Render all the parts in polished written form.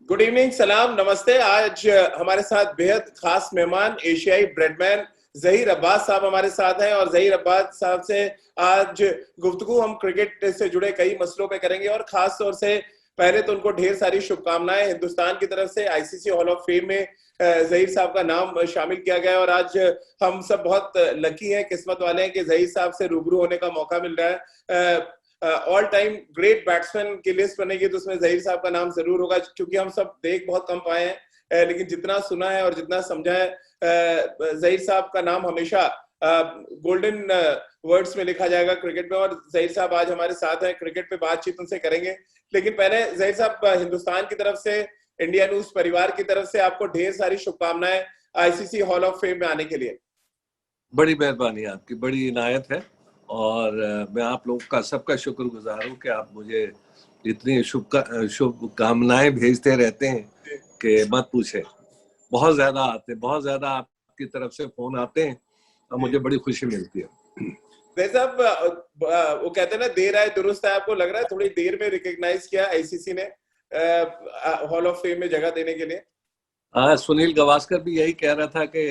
Good evening, सलाम, नमस्ते। आज हमारे साथ बेहद खास मेहमान एशियाई ब्रेडमैन जहीर अब्बास साहब हमारे साथ हैं और जहीर अब्बास साहब से आज गुफ्तगू हम क्रिकेट से जुड़े कई मसलों पे करेंगे और खास तौर से पहले तो उनको ढेर सारी शुभकामनाएं। हिंदुस्तान की तरफ से आईसीसी हॉल ऑफ फेम में जहीर साहब का नाम शामिल किया गया है और आज हम सब बहुत लकी हैं, किस्मत वाले हैं कि जहीर साहब से रूबरू होने का मौका मिल रहा है। ऑल टाइम ग्रेट बैट्समैन की लिस्ट बनेगी तो उसमें जहीर साहब का नाम जरूर होगा, क्योंकि हम सब देख बहुत कम पाए हैं, लेकिन जितना सुना है और जितना समझा है, जहीर साहब का नाम हमेशा गोल्डन वर्ड्स में लिखा जाएगा क्रिकेट में। और जहीर साहब आज हमारे साथ हैं, क्रिकेट पे बातचीत उनसे करेंगे। लेकिन पहले जहीर साहब, हिंदुस्तान की तरफ से, इंडिया न्यूज परिवार की तरफ से आपको ढेर सारी शुभकामनाएं आईसीसी हॉल ऑफ फेम में आने के लिए। बड़ी मेहरबानी आपकी, बड़ी इनायत है और मैं आप लोगों का सबका शुक्रगुजार हूँ कि आप मुझे इतनी शुभकामनाएं भेजते रहते हैं कि मत पूछे। बहुत ज्यादा आते हैं, बहुत ज्यादा आपकी तरफ से फोन आते हैं और मुझे बड़ी खुशी मिलती है। जैसा वो कहते हैं ना, देर आए दुरुस्त है। आपको लग रहा है थोड़ी देर में रिकॉग्नाइज किया आईसीसी ने हॉल ऑफ फेम में जगह देने के लिए? हाँ, सुनील गावस्कर भी यही कह रहा था कि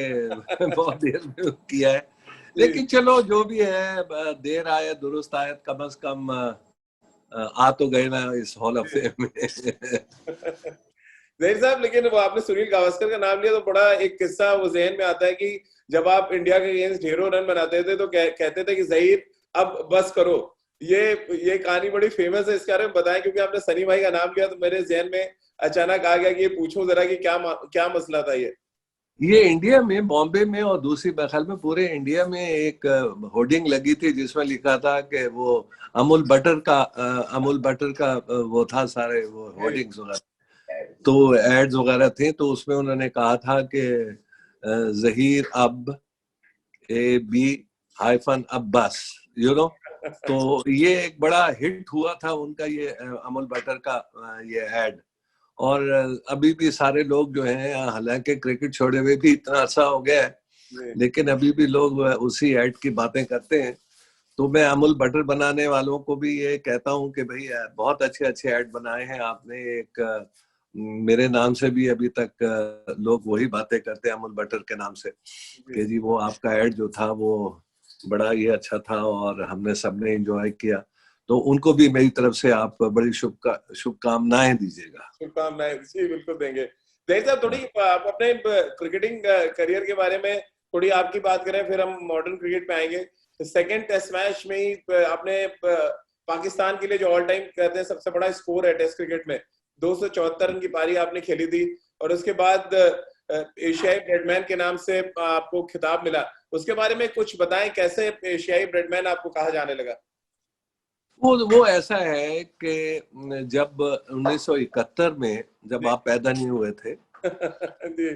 बहुत देर में किया है, लेकिन चलो जो भी है, देर आए दुरुस्त आए, कम से कम आ तो गए ना इस हॉल ऑफ फेम में। जहीर साहब, लेकिन वो आपने सुनील गावस्कर का नाम लिया तो बड़ा एक किस्सा वो जहन में आता है कि जब आप इंडिया के अगेंस्ट ढेरों रन बनाते थे तो कहते थे कि जहीर अब बस करो। ये कहानी बड़ी फेमस है, इस बारे में बताएं, क्योंकि आपने सनी भाई का नाम लिया तो मेरे जहन में अचानक आ गया कि ये पूछूं जरा कि क्या मसला था ये इंडिया में, बॉम्बे में और दूसरी ख्याल में पूरे इंडिया में एक होर्डिंग लगी थी जिसमें लिखा था कि वो अमूल बटर का वो था, सारे वो होर्डिंग्स वगैरह, तो एड्स वगैरह थे, तो उसमें उन्होंने कहा था कि जहीर अब AB अब्बास, तो ये एक बड़ा हिट हुआ था उनका, ये अमूल बटर का ये एड। और अभी भी सारे लोग जो हैं, हालांकि क्रिकेट छोड़े हुए भी इतना अच्छा हो गया है, लेकिन अभी भी लोग उसी ऐड की बातें करते हैं। तो मैं अमूल बटर बनाने वालों को भी ये कहता हूं कि भाई बहुत अच्छे अच्छे ऐड बनाए हैं आपने। एक मेरे नाम से भी अभी तक लोग वही बातें करते हैं अमूल बटर के नाम से कि जी वो आपका ऐड जो था वो बड़ा ये अच्छा था और हमने सबने एंजॉय किया। तो उनको भी मेरी तरफ से आप बड़ी शुभकामनाएं दीजिएगा। शुभकामनाएं जी, बिल्कुल देंगे। जहीर साहब, थोड़ी आप अपने क्रिकेटिंग करियर के बारे में थोड़ी आपकी बात करें, फिर हम मॉडर्न क्रिकेट पे आएंगे। सेकंड टेस्ट मैच में ही आपने पाकिस्तान के लिए जो ऑल टाइम कहते हैं सबसे बड़ा स्कोर है टेस्ट क्रिकेट में, 274 रन की पारी आपने खेली थी और उसके बाद एशियाई ब्रेडमैन के नाम से आपको खिताब मिला। उसके बारे में कुछ बताएं, कैसे एशियाई ब्रेडमैन आपको कहा जाने लगा? वो ऐसा है कि जब 1971 में जब आप पैदा नहीं हुए थे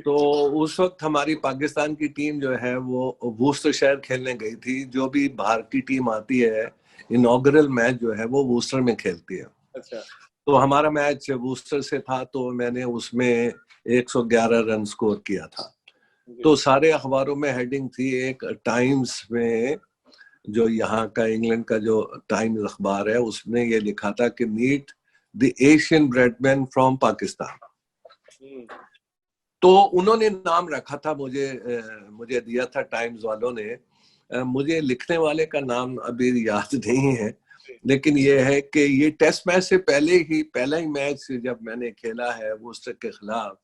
तो उस वक्त हमारी पाकिस्तान की टीम जो है वो वूस्टरशायर खेलने गई थी। जो भी बाहर की टीम आती है, इनॉग्रल मैच जो है वो वूस्टर में खेलती है। अच्छा। तो हमारा मैच वूस्टर से था, तो मैंने उसमें 111 रन स्कोर किया था। तो सारे अखबारों में हेडिंग थी, एक टाइम्स में, जो यहाँ का इंग्लैंड का जो टाइम्स अखबार है, उसने ये लिखा था कि meet the Asian Bradman from Pakistan. तो उन्होंने नाम रखा था, मुझे दिया था टाइम्स वालों ने। मुझे लिखने वाले का नाम अभी याद नहीं है, लेकिन ये है कि ये टेस्ट मैच से पहला ही मैच जब मैंने खेला है वुस्टर के खिलाफ,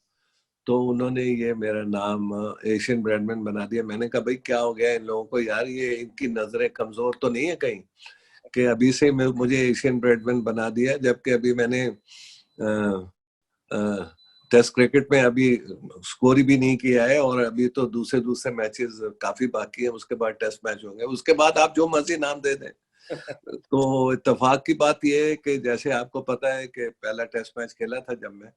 तो उन्होंने ये मेरा नाम एशियन ब्रेडमैन बना दिया। मैंने कहा भाई क्या हो गया इन लोगों को यार, ये इनकी नजरें कमजोर तो नहीं है कहीं कि अभी से मुझे एशियन ब्रेडमैन बना दिया, जबकि अभी मैंने टेस्ट क्रिकेट में अभी स्कोर भी नहीं किया है और अभी तो दूसरे मैचेस काफी बाकी है। उसके बाद टेस्ट मैच होंगे, उसके बाद आप जो मर्जी नाम दे दें। तो इत्तेफाक की बात यह है कि जैसे आपको पता है कि पहला टेस्ट मैच खेला था जब मैं,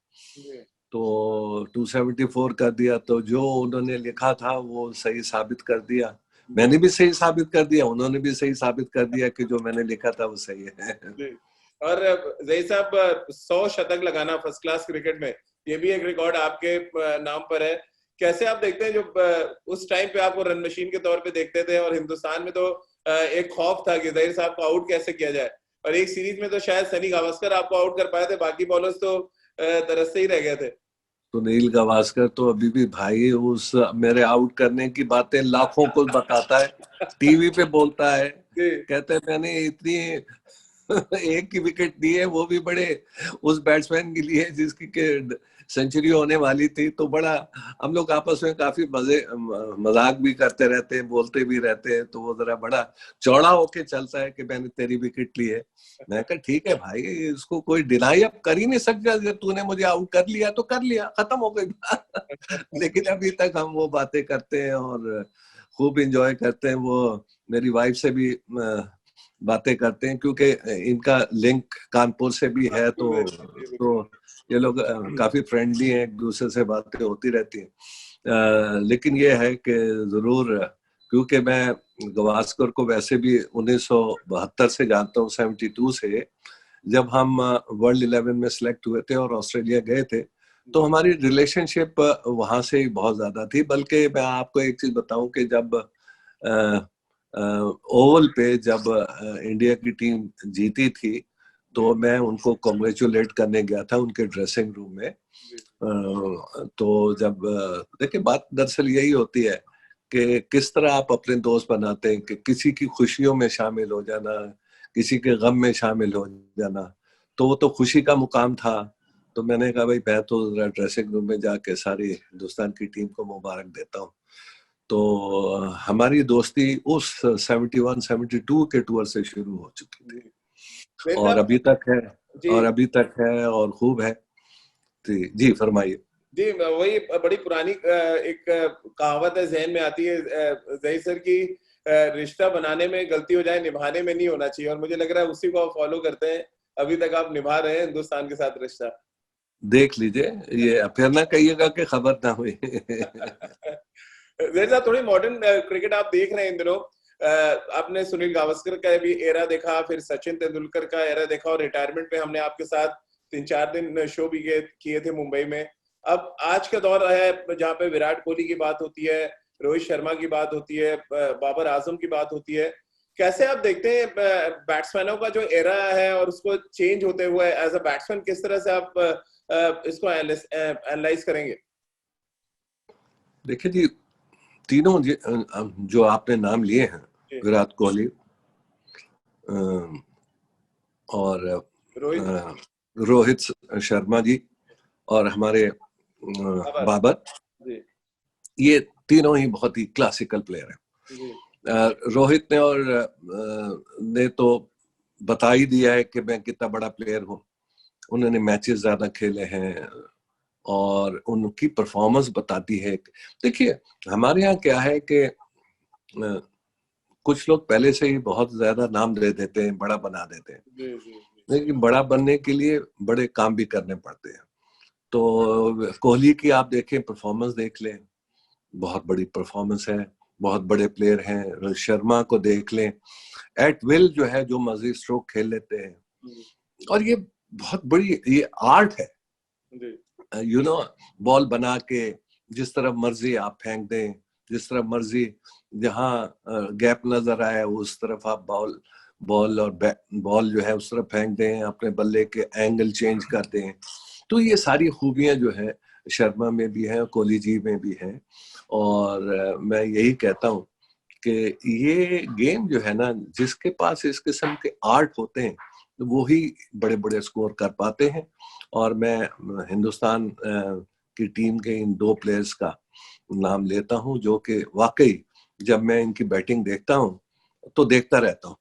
तो 274 कर दिया। तो जो उन्होंने लिखा था वो सही साबित कर दिया, मैंने भी सही साबित कर दिया, उन्होंने भी सही साबित कर दिया कि जो मैंने लिखा था वो सही है। और जहीर साहब, 100 शतक लगाना फर्स्ट क्लास क्रिकेट में, ये भी एक रिकॉर्ड आपके नाम पर है। कैसे आप देखते हैं, जो उस टाइम पे आपको रन मशीन के तौर पे देखते थे और हिंदुस्तान में तो एक खौफ था कि जहीर साहब को आउट कैसे किया जाए, और एक सीरीज में तो शायद सनी गावस्कर आपको आउट कर पाए थे, बाकी बॉलर्स तो तरसते ही रह गए थे। सुनील गावस्कर तो अभी भी भाई उस मेरे आउट करने की बातें लाखों को बताता है, टीवी पे बोलता है, जी कहते हैं मैंने इतनी एक की विकेट दी है, वो भी बड़े उस बैट्समैन के लिए जिसकी के सेंचुरी होने वाली थी। तो बड़ा हम लोग आपस में काफी मजाक भी करते रहते हैं, बोलते भी रहते हैं। तो वो जरा बड़ा चौड़ा होके चलता है कि मैंने तेरी विकेट ली है। मैं कहा ठीक है भाई, इसको कोई डिनाई अब कर ही नहीं सकता, जब तूने मुझे आउट कर लिया तो कर लिया, खत्म हो गई बात। लेकिन अभी तक हम वो बातें करते हैं और खूब इंजॉय करते हैं। वो मेरी वाइफ से भी बातें करते हैं, क्योंकि इनका लिंक कानपुर से भी है। तो ये लोग काफी फ्रेंडली हैं, एक दूसरे से बातें होती रहती हैं। लेकिन ये है कि जरूर, क्योंकि मैं गावस्कर को वैसे भी 1972 से जानता हूँ, 72 से, जब हम वर्ल्ड 11 में सिलेक्ट हुए थे और ऑस्ट्रेलिया गए थे, तो हमारी रिलेशनशिप वहां से ही बहुत ज्यादा थी। बल्कि मैं आपको एक चीज बताऊं कि जब ओवल पे जब इंडिया की टीम जीती थी, तो मैं उनको कॉन्ग्रेचुलेट करने गया था उनके ड्रेसिंग रूम में। तो जब देखिए, बात दरअसल यही होती है कि किस तरह आप अपने दोस्त बनाते हैं, कि किसी की खुशियों में शामिल हो जाना, किसी के गम में शामिल हो जाना। तो वो तो खुशी का मुकाम था। तो मैंने कहा भाई मैं तो ड्रेसिंग रूम में जाके सारी हिंदुस्तान की टीम को मुबारक देता हूँ। तो हमारी दोस्ती उस 71-72 के टूर से शुरू हो चुकी थी, भाई और साहब। अभी तक है, जी और अभी तक है, और खूब है। जी फरमाइए। जी, वही बड़ी पुरानी एक कहावत है, जहन में आती है जही सर की, रिश्ता बनाने में गलती हो जाए, निभाने में नहीं होना चाहिए। और मुझे लग रहा है उसी को आप फॉलो करते हैं, अभी तक आप निभा रहे हैं हिंदुस्तान के साथ रिश्ता। देख लीजिए, ये फिर ना कहिएगा कि खबर ना हुई। जही साहब, थोड़ी मॉडर्न क्रिकेट आप देख रहे हैं इन दिनों। आपने सुनील गावस्कर का भी एरा देखा, फिर सचिन तेंदुलकर का एरा देखा, और रिटायरमेंट में हमने आपके साथ 3-4 दिन शो भी किए थे मुंबई में। अब आज का दौर है जहाँ पे विराट कोहली की बात होती है, रोहित शर्मा की बात होती है, बाबर आजम की बात होती है। कैसे आप देखते हैं बैट्समैनों का जो एरा है और उसको चेंज होते हुए, एज अ बैट्समैन किस तरह से आप इसको एनालाइज करेंगे? देखिए जी, तीनों जो आपने नाम लिए हैं, जी, विराट कोहली, और रोहित, रोहित शर्मा जी, और हमारे बाबर। बाबर, जी ये तीनों ही बहुत ही क्लासिकल प्लेयर हैं। जी रोहित ने तो बता ही दिया है कि मैं कितना बड़ा प्लेयर हूँ। उन्होंने मैचेस ज्यादा खेले हैं और उनकी परफॉर्मेंस बताती है। देखिए, हमारे यहाँ क्या है कि कुछ लोग पहले से ही बहुत ज्यादा नाम दे देते हैं, बड़ा बना देते हैं, जी जी जी। लेकिन बड़ा बनने के लिए बड़े काम भी करने पड़ते हैं। तो कोहली की आप देखें, परफॉर्मेंस देख लें, बहुत बड़ी परफॉर्मेंस है, बहुत बड़े प्लेयर हैं। रोहित शर्मा को देख लें, एट विल जो है, जो मर्जी स्ट्रोक खेल लेते हैं। जी और ये बहुत बड़ी ये आर्ट है, जी बॉल बना के जिस तरफ मर्जी आप फेंक दें, जिस तरफ मर्जी, जहां गैप नजर आए उस तरफ आप बॉल बॉल और बॉल जो है उस तरफ फेंक दें, अपने बल्ले के एंगल चेंज कर दें। तो ये सारी खूबियां जो है शर्मा में भी है, कोहली जी में भी है। और मैं यही कहता हूँ कि ये गेम जो है ना, जिसके पास इस किस्म के आर्ट होते हैं वो ही बड़े बड़े स्कोर कर पाते हैं। और मैं हिंदुस्तान की टीम के इन दो प्लेयर्स का नाम लेता हूं, जो कि वाकई जब मैं इनकी बैटिंग देखता हूं तो देखता रहता हूं,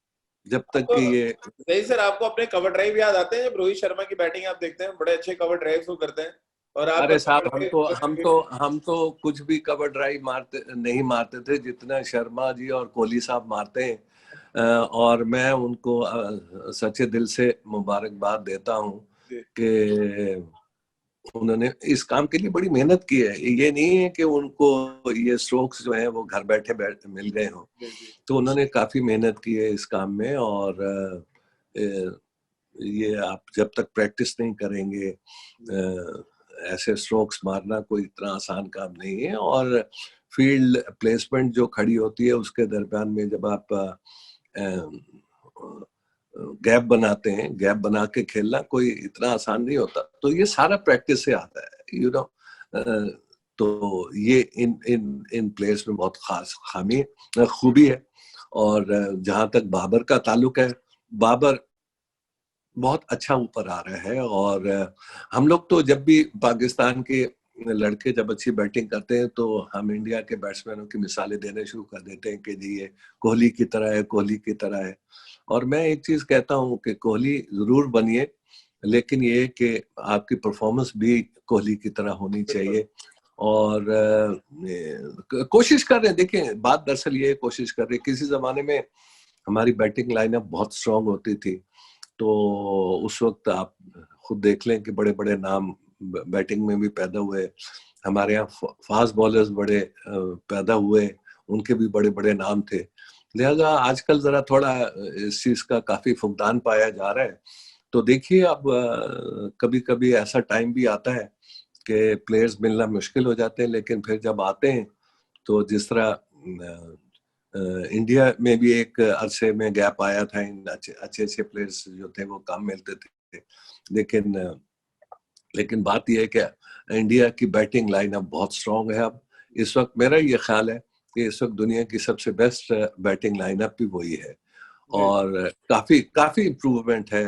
जब तक आपको, कि ये। नहीं सर, आपको अपने कवर ड्राइव याद आते हैं जब रोहित शर्मा की बैटिंग आप देखते हैं? बड़े अच्छे कवर ड्राइव्स वो करते हैं, और आप अरे साहब, कवर हम तो कुछ भी कवर ड्राइव मारते नहीं मारते थे जितना शर्मा जी और कोहली साहब मारते हैं। और मैं उनको सच्चे दिल से मुबारकबाद देता हूँ कि उन्होंने इस काम के लिए बड़ी मेहनत की है। ये नहीं है कि उनको ये स्ट्रोक्स जो है वो घर बैठे मिल गए हों। तो उन्होंने काफी मेहनत की है इस काम में। और ये आप जब तक प्रैक्टिस नहीं करेंगे, ऐसे स्ट्रोक्स मारना कोई इतना आसान काम नहीं है। और फील्ड प्लेसमेंट जो खड़ी होती है उसके दरमियान में जब आप गैप बनाते हैं, गैप बना के खेलना कोई इतना आसान नहीं होता। तो ये सारा प्रैक्टिस से आता है, यू नो। तो ये इन इन इन प्लेयर्स में बहुत खास खूबी है। और जहां तक बाबर का ताल्लुक है, बाबर बहुत अच्छा ऊपर आ रहा है। और हम लोग तो जब भी पाकिस्तान के लड़के जब अच्छी बैटिंग करते हैं तो हम इंडिया के बैट्समैनों की मिसालें देने शुरू कर देते हैं कि जी ये कोहली की तरह है, कोहली की तरह है। और मैं एक चीज कहता हूँ कि कोहली जरूर बनिए, लेकिन ये कि आपकी परफॉर्मेंस भी कोहली की तरह होनी चाहिए। और कोशिश कर रहे हैं। देखिए बात दरअसल ये कोशिश कर रहे हैं, किसी जमाने में हमारी बैटिंग लाइनअप बहुत स्ट्रांग होती थी, तो उस वक्त आप खुद देख लें कि बड़े बड़े नाम बैटिंग में भी पैदा हुए। हमारे यहाँ फास्ट बॉलर्स बड़े पैदा हुए, उनके भी बड़े बड़े नाम थे। लिहाजा आजकल जरा थोड़ा इस चीज का काफी फुकदान पाया जा रहा है। तो देखिए अब कभी कभी ऐसा टाइम भी आता है कि प्लेयर्स मिलना मुश्किल हो जाते हैं, लेकिन फिर जब आते हैं तो जिस तरह इंडिया में भी एक अरसे में गैप आया था, इन अच्छे अच्छे प्लेयर्स जो थे वो कम मिलते थे। लेकिन बात यह है कि इंडिया की बैटिंग लाइनअप बहुत स्ट्रांग है। अब इस वक्त मेरा ये ख्याल है कि इस वक्त दुनिया की सबसे बेस्ट बैटिंग लाइनअप भी वही है। और काफी काफी इम्प्रूवमेंट है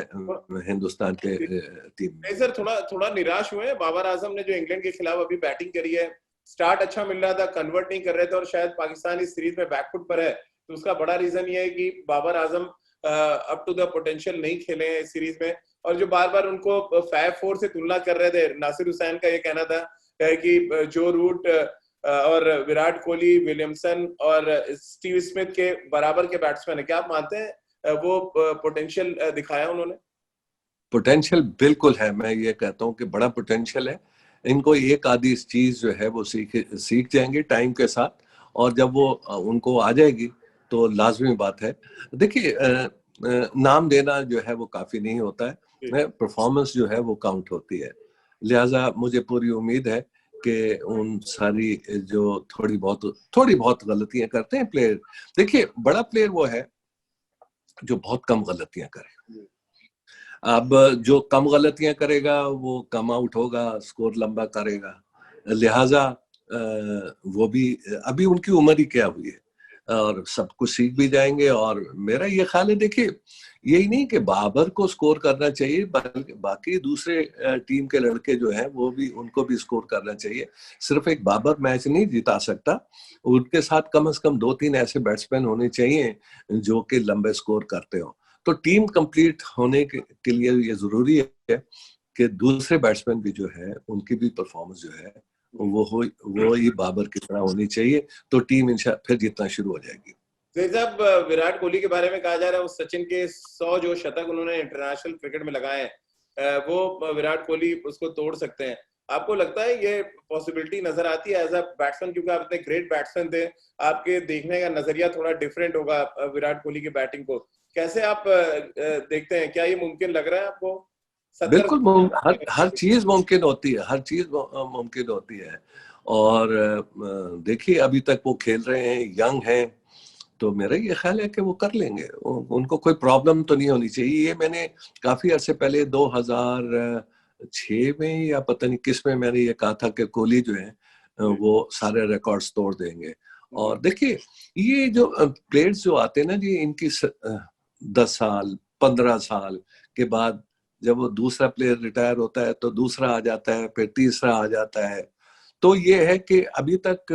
हिंदुस्तान के टीम में। सर थोड़ा थोड़ा निराश हुए बाबर आजम ने, जो इंग्लैंड के खिलाफ अभी बैटिंग करी है, स्टार्ट अच्छा मिल रहा था, कन्वर्ट नहीं कर रहे थे, और शायद पाकिस्तान इस सीरीज में बैकफुट पर है। तो उसका बड़ा रीजन ये है कि Babar Azam up to the potential नहीं खेले हैं इस सीरीज में। और जो बार बार उनको फैब फोर से तुलना कर रहे थे, नासिर हुसैन का ये कहना था कि जो रूट और विराट कोहली, विलियमसन और स्टीव स्मिथ के बराबर के बैट्समैन है। क्या आप मानते हैं वो पोटेंशियल दिखाया उन्होंने? पोटेंशियल बिल्कुल है, मैं ये कहता हूँ कि बड़ा पोटेंशियल है। इनको एक आधी चीज जो है वो सीख जाएंगे टाइम के साथ, और जब वो उनको आ जाएगी तो लाजमी बात है। देखिए नाम देना जो है वो काफी नहीं होता है, परफॉर्मेंस जो है वो काउंट होती है। लिहाजा मुझे पूरी उम्मीद है कि उन सारी जो थोड़ी बहुत गलतियां करते हैं प्लेयर, देखिए बड़ा प्लेयर वो है जो बहुत कम गलतियां करे। अब जो कम गलतियां करेगा वो कम आउट होगा, स्कोर लंबा करेगा। लिहाजा वो भी अभी उनकी उम्र ही क्या हुई है, और सब कुछ सीख भी जाएंगे। और मेरा ये ख्याल है, देखिए यही नहीं कि बाबर को स्कोर करना चाहिए, बल्कि बाकी दूसरे टीम के लड़के जो हैं वो भी, उनको भी स्कोर करना चाहिए। सिर्फ एक बाबर मैच नहीं जिता सकता, उनके साथ कम से कम 2-3 ऐसे बैट्समैन होने चाहिए जो कि लंबे स्कोर करते हो। तो टीम कंप्लीट होने के लिए ये जरूरी है कि दूसरे बैट्समैन भी जो है उनकी भी परफॉर्मेंस जो है वो ही बाबर की तरह होनी चाहिए, तो टीम इंशाल्लाह फिर जीतना शुरू हो जाएगी। साहब विराट कोहली के बारे में कहा जा रहा है वो सचिन के 100 जो शतक उन्होंने इंटरनेशनल क्रिकेट में लगाए हैं, वो विराट कोहली उसको तोड़ सकते हैं। आपको लगता है ये पॉसिबिलिटी नजर आती है एज अ बैट्समैन? क्योंकि आप इतने ग्रेट बैट्समैन थे, आपके देखने का नजरिया थोड़ा डिफरेंट होगा विराट कोहली की बैटिंग को। कैसे आप देखते हैं? क्या ये मुमकिन लग रहा है आपको? बिल्कुल हर चीज मुमकिन होती है, हर चीज मुमकिन होती है। और देखिए अभी तक वो खेल रहे हैं, यंग हैं, तो मेरा ये ख्याल है कि वो कर लेंगे। उनको कोई प्रॉब्लम तो नहीं होनी चाहिए। ये मैंने काफी अर्से पहले 2006 में या पता नहीं किस में मैंने ये कहा था कि कोहली जो है वो सारे रिकॉर्ड्स तोड़ देंगे। और देखिए ये जो प्लेयर्स जो आते हैं ना जी, इनकी 10 साल 15 साल के बाद जब वो दूसरा प्लेयर रिटायर होता है तो दूसरा आ जाता है, फिर तीसरा आ जाता है। तो ये है कि अभी तक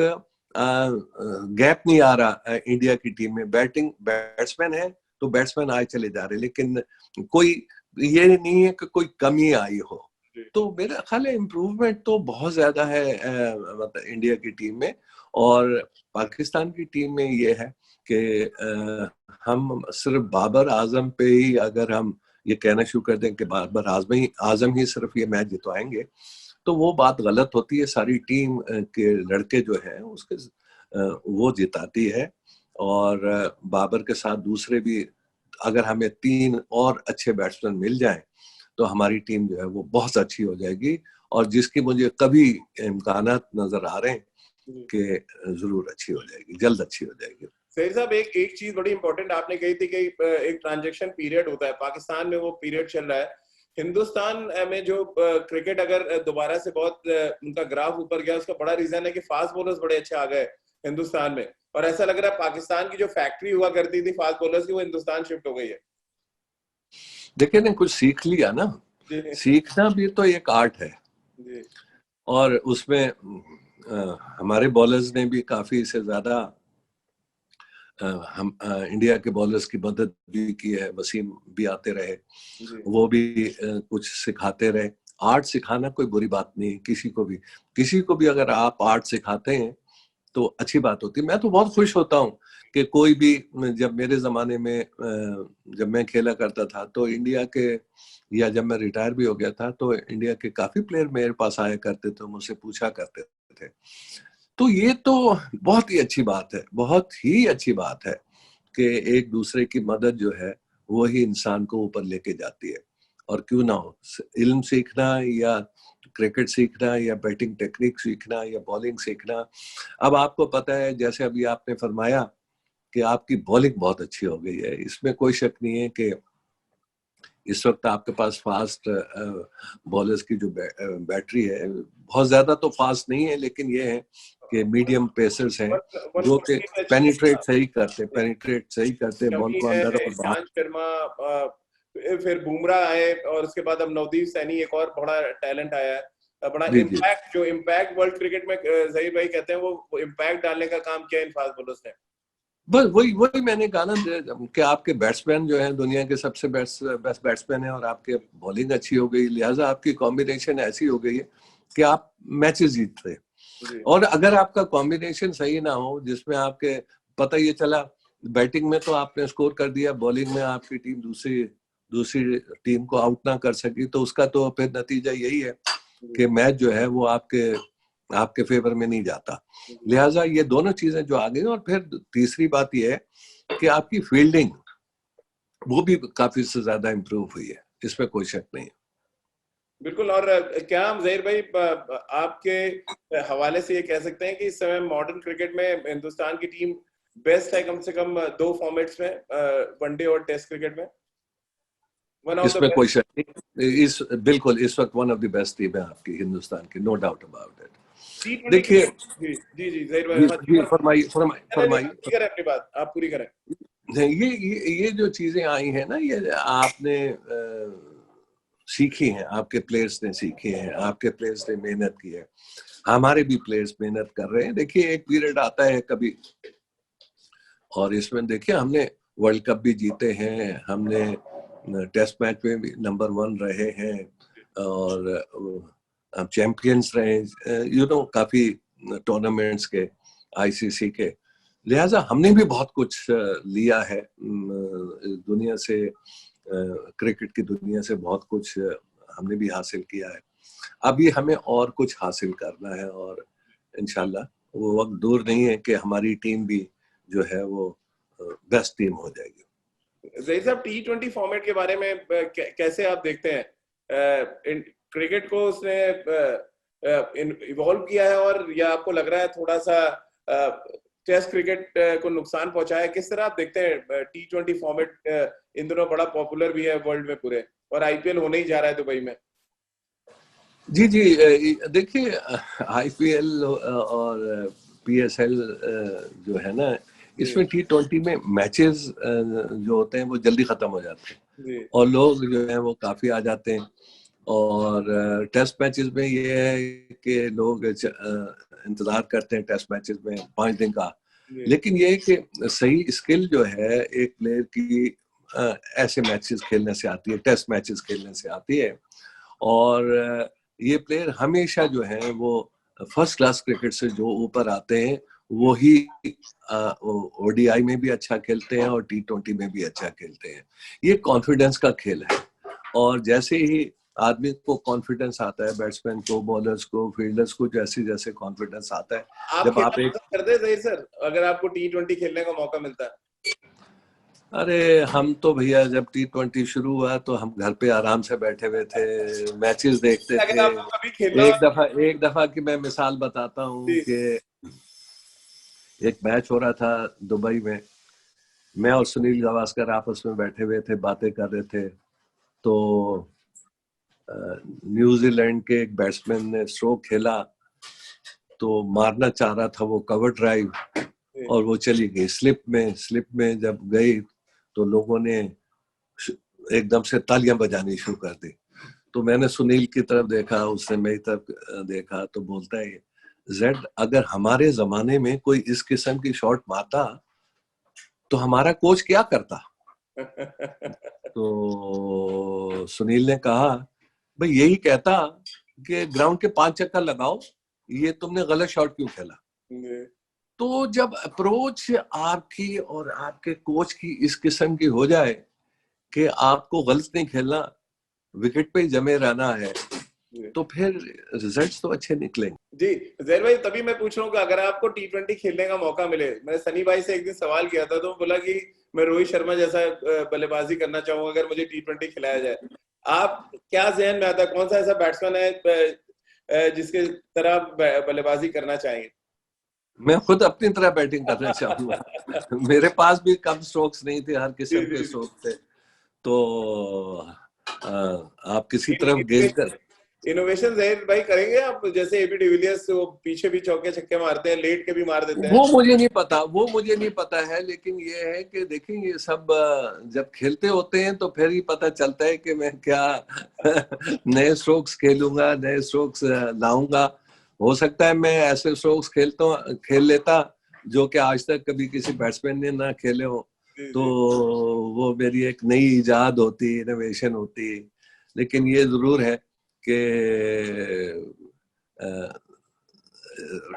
गैप नहीं आ रहा इंडिया की टीम में। बैट्समैन है तो बैट्समैन आए चले जा रहे, लेकिन कोई ये नहीं है कि कोई कमी आई हो। तो मेरा ख्याल है इम्प्रूवमेंट तो बहुत ज्यादा है मतलब इंडिया की टीम में। और पाकिस्तान की टीम में ये है कि हम सिर्फ बाबर आजम पे ही अगर हम ये कहना शुरू कर दें कि बाबर आजम ही सिर्फ ये मैच जितवाएंगे, तो वो बात गलत होती है। सारी टीम के लड़के जो हैं उसके वो जिताती है। और बाबर के साथ दूसरे भी, अगर हमें 3 और अच्छे बैट्समैन मिल जाएं तो हमारी टीम जो है वो बहुत अच्छी हो जाएगी, और जिसकी मुझे कभी इम्कानात नजर आ रहे हैं कि जरूर अच्छी हो जाएगी, जल्द अच्छी हो जाएगी। सही साहब, एक एक चीज बड़ी इंपॉर्टेंट आपने कही थी कि एक ट्रांजैक्शन पीरियड होता है, पाकिस्तान में वो पीरियड चल रहा है। हिंदुस्तान में जो क्रिकेट अगर दोबारा से बहुत उनका ग्राफ ऊपर गया, उसका बड़ा रीजन है कि फास्ट बॉलर्स बड़े अच्छे आ गए हिंदुस्तान में, और ऐसा लग रहा है पाकिस्तान की जो फैक्ट्री हुआ करती थी फास्ट बॉलर्स की, वो हिंदुस्तान शिफ्ट हो गई है। देखिए ने कुछ सीख लिया ना, सीखना भी तो एक आर्ट है जी। और उसमें हमारे बॉलर्स ने भी काफी से ज्यादा हम इंडिया के बॉलर्स की मदद भी की है। वसीम भी आते रहे, वो भी कुछ सिखाते रहे। आर्ट सिखाना कोई बुरी बात नहीं है, किसी को भी अगर आप आर्ट सिखाते हैं तो अच्छी बात होती है। मैं तो बहुत खुश होता हूँ कि कोई भी, जब मेरे जमाने में जब मैं खेला करता था तो इंडिया के, या जब मैं रिटायर भी हो गया था तो इंडिया के काफी प्लेयर मेरे पास आया करते थे, मुझसे पूछा करते थे। तो ये तो बहुत ही अच्छी बात है, बहुत ही अच्छी बात है कि एक दूसरे की मदद जो है वो ही इंसान को ऊपर लेके जाती है। और क्यों ना हो, इल्म सीखना या क्रिकेट सीखना या बैटिंग टेक्निक सीखना या बॉलिंग सीखना। अब आपको पता है, जैसे अभी आपने फरमाया कि आपकी बॉलिंग बहुत अच्छी हो गई है, इसमें कोई शक नहीं है कि इस वक्त आपके पास फास्ट बॉलर्स की जो बैटरी है, बहुत ज्यादा तो फास्ट नहीं है, लेकिन ये है कि मीडियम पेसर्स हैं जो कि पेनिट्रेट सही करते बॉल को अंदर और बाहर। ईशांत शर्मा, फिर बुमराह आए, और उसके बाद अब नवदीप सैनी एक और बड़ा टैलेंट आया है, बड़ा इम्पैक्ट, जो इम्पैक्ट वर्ल्ड क्रिकेट में जहीर भाई कहते हैं, वो इम्पैक्ट डालने का काम किया इन फास्ट बॉलर्स ने। बस वही मैंने कहा ना कि आपके बैट्समैन जो है दुनिया के सबसे बेस्ट बैट्समैन है और आपके बॉलिंग अच्छी हो गई, लिहाजा आपकी कॉम्बिनेशन ऐसी हो गई है कि आप मैचेस जीत रहे। और अगर आपका कॉम्बिनेशन सही ना हो, जिसमें आपके पता ये चला बैटिंग में तो आपने स्कोर कर दिया, बॉलिंग में आपकी टीम दूसरी टीम को आउट ना कर सकी, तो उसका तो फिर नतीजा यही है कि मैच जो है वो आपके फेवर में नहीं जाता। लिहाजा ये दोनों चीजें जो आ गई, और फिर तीसरी बात ये है कि आपकी फील्डिंग वो भी काफी से ज्यादा इंप्रूव हुई है, इसमें कोई शक नहीं है। बिल्कुल। और क्या हम जहीर भाई आपके हवाले से ये कह सकते हैं कि इस समय मॉडर्न क्रिकेट में हिंदुस्तान की टीम बेस्ट है, कम से कम दो फॉर्मेट्स में, वनडे और टेस्ट क्रिकेट में? इसमें कोई शक नहीं, बिल्कुल इस वक्त one of the best team है आपकी हिंदुस्तान की, नो डाउट अबाउट इट। देखिए जी जी जी जहीर भाई, फरमाइए अपनी बात, आप पूरी करें। ये जो चीजें आई हैं ना, ये आपने सीखी हैं, आपके प्लेयर्स ने सीखी हैं, आपके प्लेयर्स ने मेहनत की है, हमारे भी प्लेयर्स मेहनत कर रहे हैं। देखिए एक पीरियड आता है कभी, और इसमें देखिए हमने वर्ल्ड कप भी जीते हैं, हमने टेस्ट मैच में भी नंबर 1 रहे हैं, और हम चैंपियंस रहे, काफी टूर्नामेंट्स के, आईसीसी के। लिहाजा हमने भी बहुत कुछ लिया है दुनिया से, क्रिकेट की दुनिया से बहुत कुछ हमने भी हासिल किया है। अभी हमें और कुछ हासिल करना है, और इंशाल्लाह वो वक्त दूर नहीं है कि हमारी टीम भी जो है वो बेस्ट टीम हो जाएगी। जहीर साहब, T20 फॉर्मेट के बारे में कैसे आप देखते हैं? क्रिकेट को उसने इवॉल्व किया है, और या आपको लग रहा है थोड़ा सा टेस्ट क्रिकेट को नुकसान पहुंचाया? किस तरह आप देखते हैं T20 फॉर्मेट? इन दिनों बड़ा पॉपुलर भी है वर्ल्ड में पूरे, और आईपीएल होने ही जा रहा है दुबई में। जी देखिए आईपीएल और पीएसएल जो है ना, इसमें T20 में मैचेस जो होते हैं वो जल्दी खत्म हो जाते हैं, और लोग जो है वो काफी आ जाते हैं। और टेस्ट मैचेस में ये है कि लोग इंतजार करते हैं टेस्ट मैचेस में 5 दिन का, लेकिन ये है कि सही स्किल जो है एक प्लेयर की ऐसे मैचेस खेलने से आती है, टेस्ट मैचेस खेलने से आती है। और ये प्लेयर हमेशा जो है वो फर्स्ट क्लास क्रिकेट से जो ऊपर आते हैं वो ही ओडीआई में भी अच्छा खेलते हैं और T20 में भी अच्छा खेलते हैं। ये कॉन्फिडेंस का खेल है, और जैसे ही आदमी को कॉन्फिडेंस आता है, बैट्समैन को, बॉलर्स को, फील्डर्स को जैसे जैसे कॉन्फिडेंस आता है, जब आप एक करते हैं सर, अगर आपको T20 खेलने का मौका मिलता है? अरे हम तो भैया जब T20 शुरू हुआ तो हम घर पे आराम से बैठे हुए थे, मैचेस देखते थे। एक दफा की मैं मिसाल बताता हूँ कि एक मैच हो रहा था दुबई में, मैं और सुनील गावस्कर आपस में बैठे हुए थे, बातें कर रहे थे, तो न्यूजीलैंड के एक बैट्समैन ने स्ट्रोक खेला, तो मारना चाह रहा था वो कवर ड्राइव, और वो चली गई स्लिप में जब गई तो लोगों ने एकदम से तालियां बजानी शुरू कर दी। तो मैंने सुनील की तरफ देखा, उसने मेरी तरफ देखा, तो बोलता है जेड, अगर हमारे जमाने में कोई इस किस्म की शॉट मारता तो हमारा कोच क्या करता? तो सुनील ने कहा, भाई यही कहता कि ग्राउंड के 5 चक्कर लगाओ, ये तुमने गलत शॉट क्यों खेला? तो जब अप्रोच आपकी और आपके कोच की इस किस्म की हो जाए कि आपको गलत नहीं खेलना, विकेट पे ही जमे रहना है, तो फिर रिजल्ट्स तो अच्छे निकलेंगे। जी जहर भाई, तभी मैं पूछ रहा हूँ कि अगर आपको T20 खेलने का मौका मिले, मैंने सनी भाई से एक दिन सवाल किया था, तो बोला कि मैं रोहित शर्मा जैसा बल्लेबाजी करना चाहूंगा अगर मुझे T20 खिलाया जाए। आप क्या जहन में आता है, कौन सा ऐसा बैट्समैन है जिसके तरह बल्लेबाजी करना चाहेंगे? मैं खुद अपनी तरह बैटिंग करना चाहूंगा। मेरे पास भी कम स्ट्रोक्स नहीं थे, हर किस्म के स्ट्रोक थे, तो आप किसी तरफ गेंद कर इनोवेशन जहर भाई करेंगे आप, जैसे एबी डिविलियर्स वो पीछे भी चौके छक्के मारते हैं, लेट के भी मार देते हैं। वो मुझे नहीं पता है, लेकिन ये है कि देखिए ये सब जब खेलते होते हैं तो फिर ही पता चलता है कि मैं क्या नए स्ट्रोक्स खेलूंगा, नए स्ट्रोक्स लाऊंगा। हो सकता है मैं ऐसे स्ट्रोक्स खेल लेता जो कि आज तक कभी किसी बैट्समैन ने ना खेले हो, तो वो मेरी एक नई इजाद होती, इनोवेशन होती। लेकिन ये जरूर है कि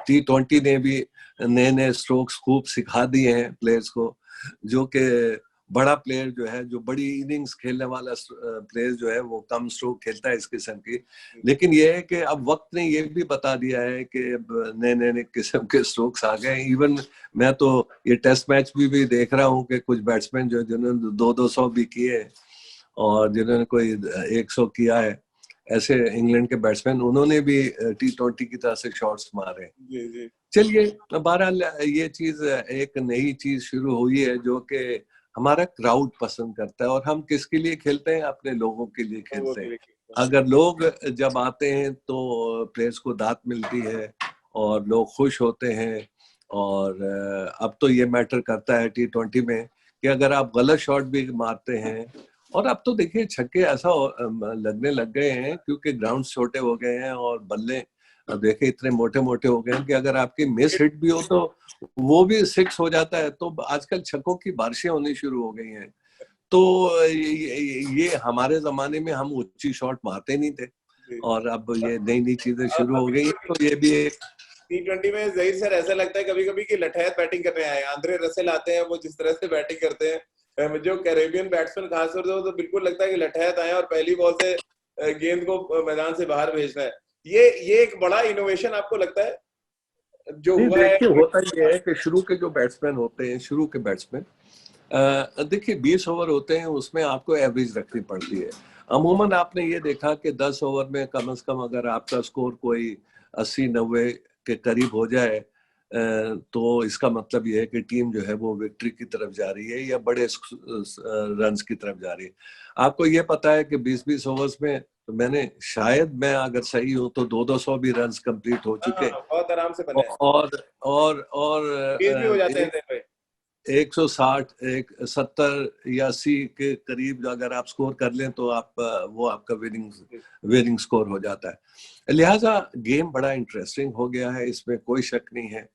T20 ने भी नए नए स्ट्रोक्स खूब सिखा दिए हैं प्लेयर्स को, जो कि बड़ा प्लेयर जो है, जो बड़ी इनिंग्स खेलने वाला प्लेयर जो है, वो कम स्ट्रोक खेलता है इस किस्म की। लेकिन ये है कि अब वक्त ने ये भी बता दिया है कि नए नए किस्म के स्ट्रोक्स आ गए। इवन मैं तो ये टेस्ट मैच भी देख रहा हूँ कि कुछ बैट्समैन जो जिन्होंने 200 भी किए और जिन्होंने कोई 100 किया है, ऐसे इंग्लैंड के बैट्समैन, उन्होंने भी T20 की तरह से शॉट्स मारे। चलिए, बहरहाल ये चीज एक नई चीज शुरू हुई है जो कि हमारा क्राउड पसंद करता है, और हम किसके लिए खेलते हैं? अपने लोगों के लिए खेलते हैं। अगर लोग जब आते हैं तो प्लेयर्स को दात मिलती है और लोग खुश होते हैं। और अब तो ये मैटर करता है T20 में कि अगर आप गलत शॉट भी मारते हैं, और अब तो देखिए छक्के ऐसा लगने लग गए हैं क्योंकि ग्राउंड छोटे हो गए हैं और बल्ले देखे इतने मोटे मोटे हो गए हैं कि अगर आपकी मिस हिट भी हो तो वो भी 6 हो जाता है। तो आजकल छक्कों की बारिशें होनी शुरू हो गई हैं। तो ये हमारे जमाने में हम ऊंची शॉट मारते नहीं थे, और अब ये नई नई चीजें शुरू हो गई, तो ये भी एक T20 में जहीर सर ऐसा लगता है कभी कभी कि लठैत बैटिंग करने आए आंद्रे रसेल आते हैं, वो जिस तरह से बैटिंग करते हैं, जो कैरेबियन बैट्समैन खासतौर से, तो बिल्कुल लगता है कि लठैत आए और पहली बॉल से गेंद को मैदान से बाहर भेजना है। ये एक बड़ा इनोवेशन आपको लगता है जो हुआ है? होता ये है कि शुरू के जो बैट्समैन होते हैं, शुरू के बैट्समैन, देखिए 20 ओवर होते हैं, उसमें आपको एवरेज रखनी पड़ती है। अमूमन आपने ये देखा कि 10 ओवर में कम से कम अगर आपका स्कोर कोई 80-90 के करीब हो जाए, तो इसका मतलब ये है कि टीम जो है वो विक्ट्री की तरफ जा रही है या बड़े रन्स की तरफ जा रही है। आपको ये पता है कि 20-20 ओवर्स में, तो मैंने शायद, मैं अगर सही हूँ तो 200 भी रन्स कंप्लीट हो चुके, बहुत आराम से बने हैं, और तेज भी हो जाते हैं। 160, 70 या 80 के करीब अगर आप स्कोर कर लें तो आप वो आपका विनिंग स्कोर हो जाता है। लिहाजा गेम बड़ा इंटरेस्टिंग हो गया है, इसमें कोई शक नहीं है।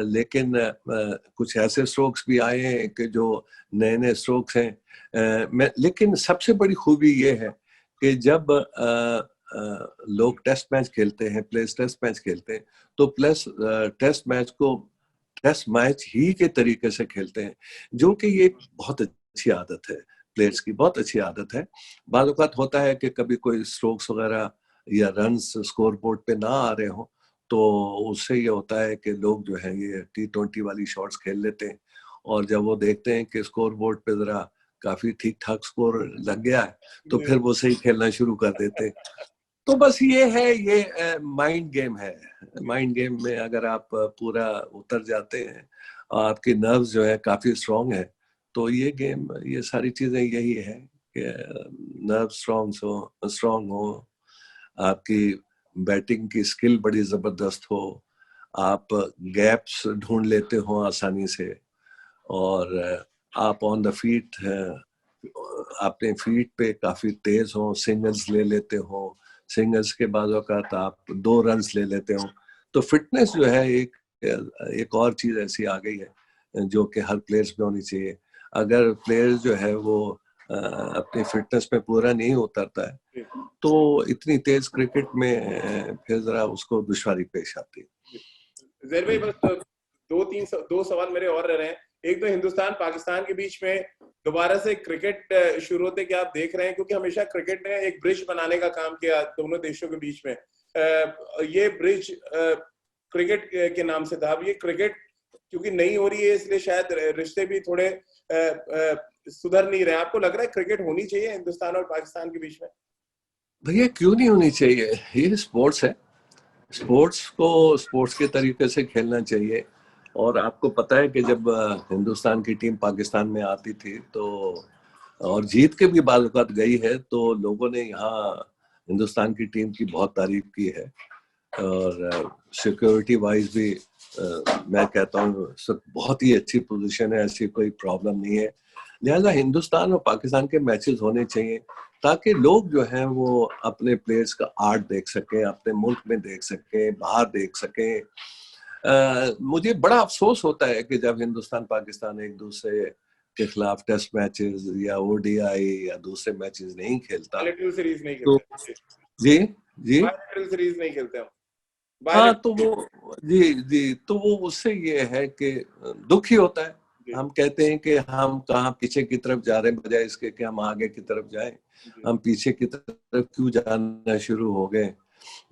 लेकिन कुछ ऐसे स्ट्रोक्स भी आए हैं कि जो नए नए स्ट्रोक्स हैं। लेकिन सबसे बड़ी खूबी ये है कि जब लोग टेस्ट मैच खेलते हैं, प्लेयर्स टेस्ट मैच खेलते हैं, तो प्लस टेस्ट मैच को टेस्ट मैच ही के तरीके से खेलते हैं, जो कि ये बहुत अच्छी आदत है, प्लेयर्स की बहुत अच्छी आदत है। बाल औक़ात होता है कि कभी कोई स्ट्रोक्स वगैरह या रन्स स्कोर बोर्ड पे ना आ रहे हो, तो उससे ये होता है कि लोग जो है ये T20 वाली शॉट्स खेल लेते हैं, और जब वो देखते हैं कि स्कोर बोर्ड पे जरा काफी ठीक ठाक स्कोर लग गया है, तो फिर वो सही खेलना शुरू कर देते हैं। तो बस ये है, ये माइंड गेम है। माइंड गेम में अगर आप पूरा उतर जाते हैं और आपकी नर्व्स जो है काफी स्ट्रांग है, तो ये गेम, ये सारी चीजें यही है कि नर्व स्ट्रांग हो, आपकी बैटिंग की स्किल बड़ी जबरदस्त हो, आप गैप्स ढूंढ लेते हो आसानी से, और आप ऑन द फीट, अपने फीट पे काफी तेज हो, सिंगल्स ले लेते हो, सिंगल्स के बाद औकात आप 2 रन्स ले लेते हो। तो फिटनेस जो है एक और चीज ऐसी आ गई है जो कि हर प्लेयर्स में होनी चाहिए। अगर प्लेयर जो है वो अपनी फिटनेस में पूरा नहीं उतरता है, तो इतनी तेज क्रिकेट में फिर जरा उसको दुश्वारी पेश आती है। जहीर भाई, बस दो सवाल मेरे और रह रहे हैं। एक तो हिंदुस्तान पाकिस्तान के बीच में दोबारा से क्रिकेट शुरू होते क्या आप देख रहे हैं? क्योंकि हमेशा क्रिकेट ने एक ब्रिज बनाने का काम किया दोनों देशों के बीच में। ये ब्रिज क्रिकेट के नाम से था। अब ये क्रिकेट क्योंकि नहीं हो रही है, इसलिए शायद रिश्ते भी थोड़े सुधर नहीं रहे। आपको लग रहा है क्रिकेट होनी चाहिए हिंदुस्तान और पाकिस्तान के बीच में? भैया क्यों नहीं होनी चाहिए? ये स्पोर्ट्स है, स्पोर्ट्स को स्पोर्ट्स के तरीके से खेलना चाहिए। और आपको पता है कि जब हिंदुस्तान की टीम पाकिस्तान में आती थी तो, और जीत के भी बाल औकात गई है, तो लोगों ने यहाँ हिंदुस्तान की टीम की बहुत तारीफ की है। और सिक्योरिटी वाइज भी मैं कहता हूँ सब बहुत ही अच्छी पोजीशन है, ऐसी कोई प्रॉब्लम नहीं है। लिहाजा हिंदुस्तान और पाकिस्तान के मैचेस होने चाहिए ताकि लोग जो हैं वो अपने प्लेयर्स का आर्ट देख सकें, अपने मुल्क में देख सकें, बाहर देख सकें। मुझे बड़ा अफसोस होता है कि जब हिंदुस्तान पाकिस्तान एक दूसरे के खिलाफ टेस्ट मैचेस या ओडीआई या दूसरे मैचेस नहीं खेलता, सीरीज नहीं तो खेलते। जी जी सीरीज नहीं खेलते हम। हाँ, तो वो जी तो वो उससे ये है कि दुख ही होता है। हम कहते हैं कि हम कहाँ पीछे की तरफ जा रहे हैं, बजाय इसके कि हम आगे की तरफ जाएं। हम पीछे की तरफ क्यों जाना शुरू हो गए?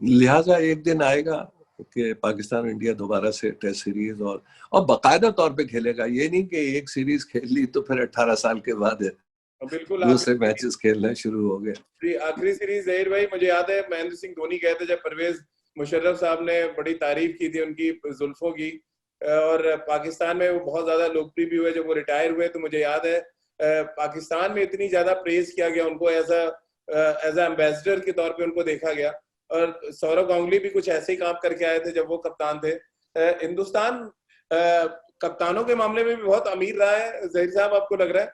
लिहाजा एक दिन आएगा कि पाकिस्तान और इंडिया दोबारा से टेस्ट सीरीज और बाकायदा तौर पे खेलेगा। ये नहीं कि एक सीरीज खेल ली तो फिर 18 साल के बाद बिल्कुल दूसरे मैचेस खेलना शुरू हो गए। आखिरी सीरीज जहीर भाई, मुझे याद है महेंद्र सिंह धोनी गए थे जब परवेज मुशर्रफ साहब ने बड़ी तारीफ की थी उनकी जुल्फों की, और पाकिस्तान में वो बहुत ज्यादा लोकप्रिय भी हुए। जब वो रिटायर हुए तो मुझे याद है पाकिस्तान में इतनी ज्यादा प्रेज किया गया उनको, एज एम्बेसडर के तौर पे उनको देखा गया। और सौरव गांगुली भी कुछ ऐसे ही काम करके आए थे जब वो कप्तान थे। हिंदुस्तान कप्तानों के मामले में भी बहुत अमीर रहा है। जहीर साहब, आपको लग रहा है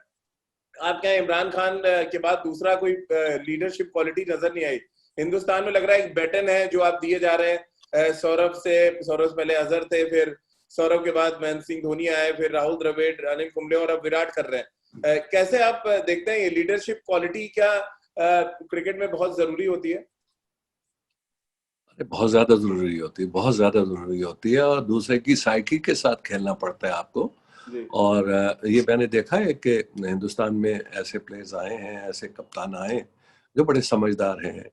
आपके यहाँ इमरान खान के बाद दूसरा कोई लीडरशिप क्वालिटी नजर नहीं आई हिंदुस्तान में? लग रहा है एक बैटन है जो आप दिए जा रहे हैं सौरभ से पहले अजहर थे, फिर सौरभ के बाद महेंद्र सिंह धोनी आए, फिर राहुल द्रविड़, अनिल कुंबले और अब विराट कर रहे हैं। कैसे आप देखते हैं ये लीडरशिप क्वालिटी क्या क्रिकेट में बहुत जरूरी होती है? बहुत ज्यादा जरूरी होती है, बहुत ज्यादा जरूरी होती है, और दूसरे की साइकी के साथ खेलना पड़ता है आपको। और ये मैंने देखा है कि हिंदुस्तान में ऐसे प्लेयर्स आए हैं, ऐसे कप्तान आए जो बड़े समझदार हैं,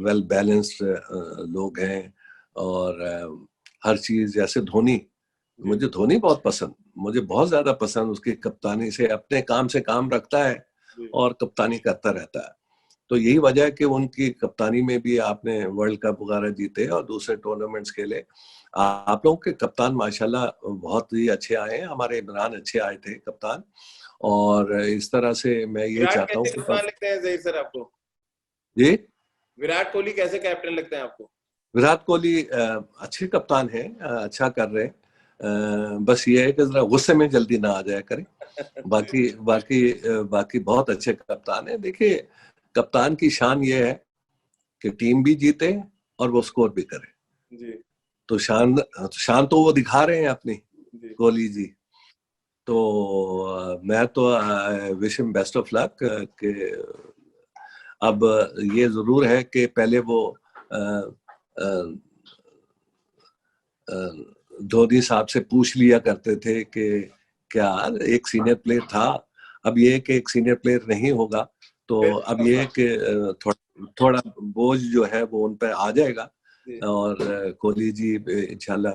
वेल बैलेंस्ड लोग हैं। और हर चीज, जैसे धोनी, मुझे धोनी बहुत पसंद, मुझे बहुत ज्यादा पसंद। उसकी कप्तानी से अपने काम से काम रखता है और कप्तानी करता रहता है। तो यही वजह है कि उनकी कप्तानी में भी आपने वर्ल्ड कप वगैरह जीते और दूसरे टूर्नामेंट्स खेले। आप लोगों के कप्तान माशाल्लाह बहुत ही अच्छे आए हैं। हमारे इमरान अच्छे आए थे कप्तान, और इस तरह से मैं ये चाहता हूँ कि कप्तान लगते हैं जहीर सर आपको? जी, विराट कोहली कैसे कैप्टन लगते हैं आपको? विराट कोहली अच्छे कप्तान हैं, अच्छा कर रहे हैं। बस ये है कि जरा गुस्से में जल्दी ना आ जाया करें। बाकी बाकी बाकी बहुत अच्छे कप्तान है। देखिए, कप्तान की शान ये है कि टीम भी जीते और वो स्कोर भी करे। जी। तो शान तो वो दिखा रहे हैं अपनी, कोहली जी। तो मैं तो wish him best of luck. कि अब ये जरूर है कि पहले वो धोनी साहब से पूछ लिया करते थे कि क्या एक सीनियर प्लेयर था, अब ये कि एक सीनियर प्लेयर नहीं होगा, तो अब ये कि थोड़ा बोझ जो है वो उन पर आ जाएगा। और कोहली जी इंशाल्लाह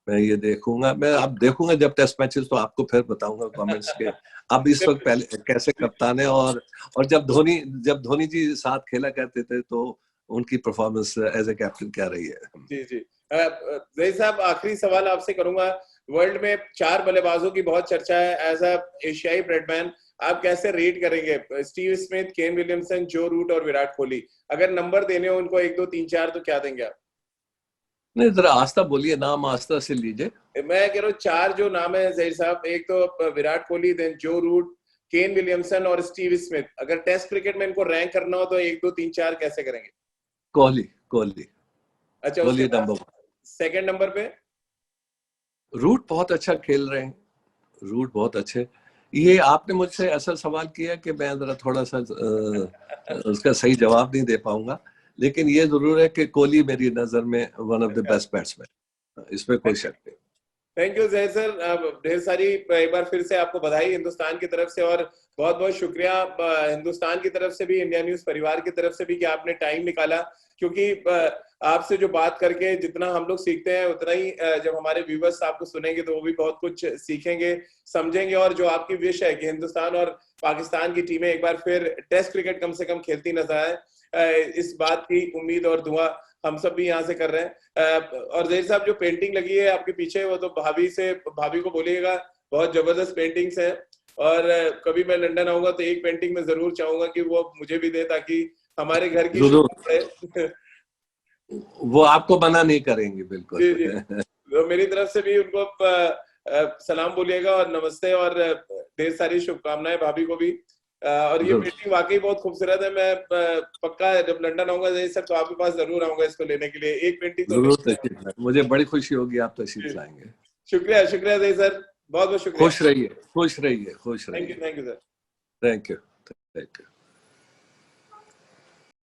मैं ये देखूंगा, मैं अब देखूंगा जब टेस्ट मैचेस, तो आपको फिर बताऊंगा कमेंट्स के अब इस वक्त पहले कैसे कप्तान है। और जब धोनी जी साथ खेला करते थे तो उनकी परफॉर्मेंस एज ए कैप्टन क्या रही है। जी जी जहीर साहब, आखिरी सवाल आपसे करूंगा। वर्ल्ड में 4 बल्लेबाजों की बहुत चर्चा है एज अ एशियाई ब्रेडमैन, आप कैसे रेट करेंगे स्टीव स्मिथ, केन विलियमसन, जो रूट और विराट कोहली? अगर नंबर देने हो उनको 1 2 3 4 तो क्या देंगे आप? नहीं, जरा आस्था बोलिए, नाम आस्था से लीजिए। मैं कह रहा हूँ 4 जो नाम है जहीर साहब, एक तो विराट कोहली, देन जो रूट, केन विलियमसन और स्टीव स्मिथ। अगर टेस्ट क्रिकेट में इनको रैंक करना हो तो 1 2 3 4 कैसे करेंगे? कोहली कोहली अच्छा, कोहली उसके बाद नंबर 1। सेकंड नंबर पे? रूट बहुत अच्छा खेल रहे हैं, रूट बहुत अच्छे। ये आपने मुझसे ऐसा सवाल किया कि मैं जरा थोड़ा सा उसका सही जवाब नहीं दे पाऊंगा, लेकिन ये जरूर है कि कोहली मेरी नजर में one of the best batsman, इसमें कोई शक नहीं। थैंक यू जय सर, ढेर सारी एक बार फिर से आपको बधाई हिंदुस्तान की तरफ से, और बहुत बहुत शुक्रिया हिंदुस्तान की तरफ से भी, इंडिया न्यूज परिवार की तरफ से भी, कि आपने टाइम निकाला। क्योंकि आपसे जो बात करके जितना हम लोग सीखते हैं, उतना ही जब हमारे व्यूवर्स आपको सुनेंगे तो वो भी बहुत कुछ सीखेंगे, समझेंगे। और जो आपकी विश है कि हिंदुस्तान और पाकिस्तान की टीमें एक बार फिर टेस्ट क्रिकेट कम से कम खेलती नजर आए, इस बात की उम्मीद और दुआ हम सब भी यहाँ से कर रहे हैं। और जहीर साहब, जो पेंटिंग लगी है आपके पीछे, वो तो भाभी को बोलिएगा, बहुत जबरदस्त पेंटिंग्स हैं। और कभी मैं लंदन आऊंगा तो एक पेंटिंग में जरूर चाहूंगा कि वो मुझे भी दे, ताकि हमारे घर की शोभा बढ़े। वो आपको मना नहीं करेंगे, बिल्कुल। जी जी, तो मेरी तरफ से भी उनको सलाम बोलिएगा और नमस्ते, और ढेर सारी शुभकामनाएं भाभी को भी। और ये पेंटिंग वाकई बहुत खूबसूरत है। मैं पक्का जब लंदन आऊंगा सर तो आपके पास जरूर आऊंगा इसको लेने के लिए। एक पेंटिंग तो जरूर, मुझे बड़ी खुशी होगी आप तशरीफ लाएंगे। शुक्रिया शुक्रिया जय सर, बहुत बहुत शुक्रिया। खुश रहिए, खुश रहिए, खुश रहिए। Thank you sir. Thank you, thank you.